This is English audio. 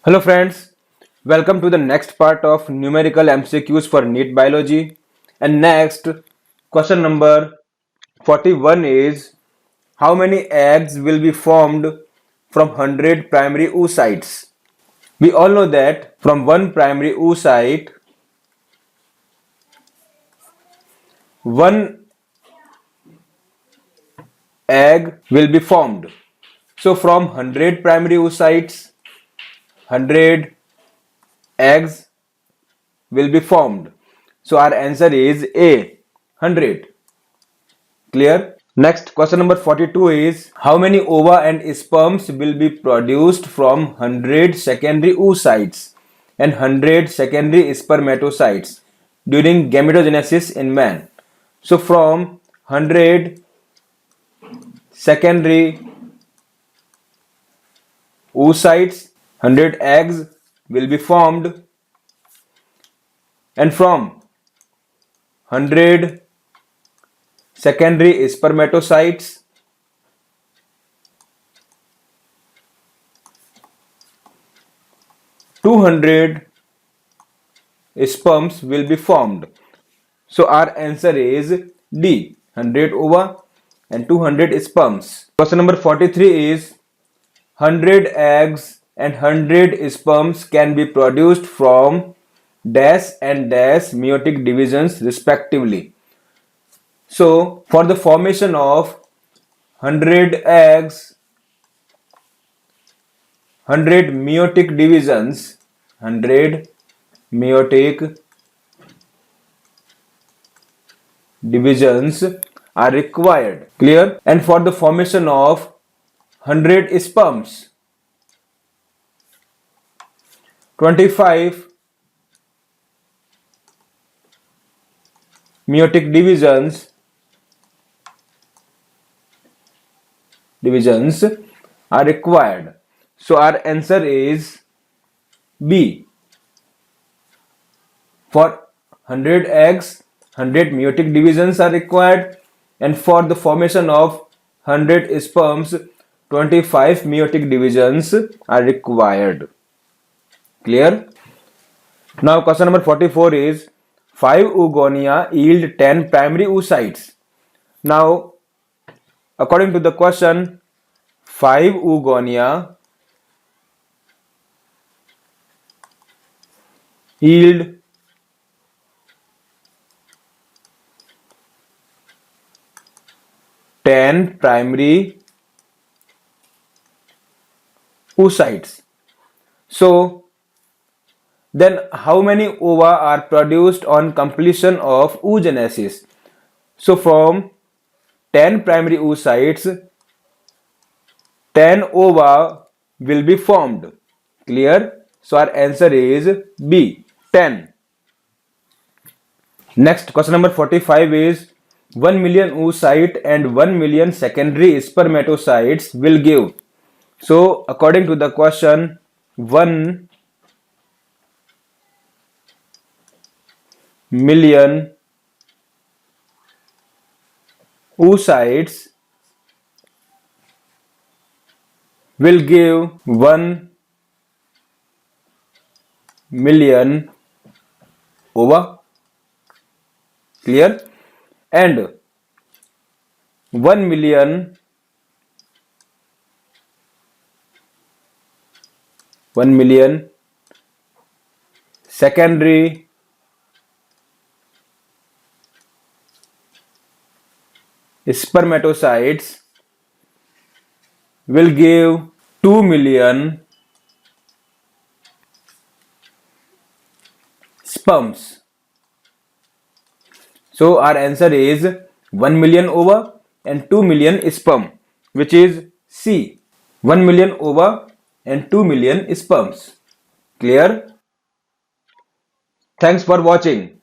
Hello friends, welcome to the next part of numerical MCQs for NEET Biology. And next, question number 41 is how many eggs will be formed from 100 primary oocytes? We all know that from one primary oocyte, one egg will be formed. So from 100 primary oocytes, 100 eggs will be formed. So our answer is A, 100. Clear? Next, question number 42 is how many ova and sperms will be produced from 100 secondary oocytes and 100 secondary spermatocytes during gametogenesis in man? So from 100 secondary oocytes, 100 eggs will be formed, and from 100 secondary spermatocytes, 200 sperms will be formed. So our answer is D, 100 ova and 200 sperms. Question number 43 is 100 eggs and 100 sperms can be produced from dash and dash meiotic divisions respectively. So for the formation of 100 eggs, 100 meiotic divisions, 100 meiotic divisions are required. Clear? And for the formation of 100 sperms, 25 meiotic divisions are required. So our answer is B. For 100 eggs, 100 meiotic divisions are required, and for the formation of 100 sperms, 25 meiotic divisions are required. Clear? Now question number 44 is 5 oogonia yield 10 primary oocytes. Now according to the question, 5 oogonia yield 10 primary oocytes. So then how many ova are produced on completion of oogenesis? So from 10 primary oocytes, 10 ova will be formed. Clear? So our answer is B, 10. Next, question number 45 is 1 million oocyte and 1 million secondary spermatocytes will give. So according to the question, 1 million oocytes will give 1 million ova. Clear? And 1 million secondary spermatocytes will give 2 million sperms. So our answer is 1 million ova and 2 million sperm, which is C, 1 million ova and 2 million sperms. Clear? Thanks for watching.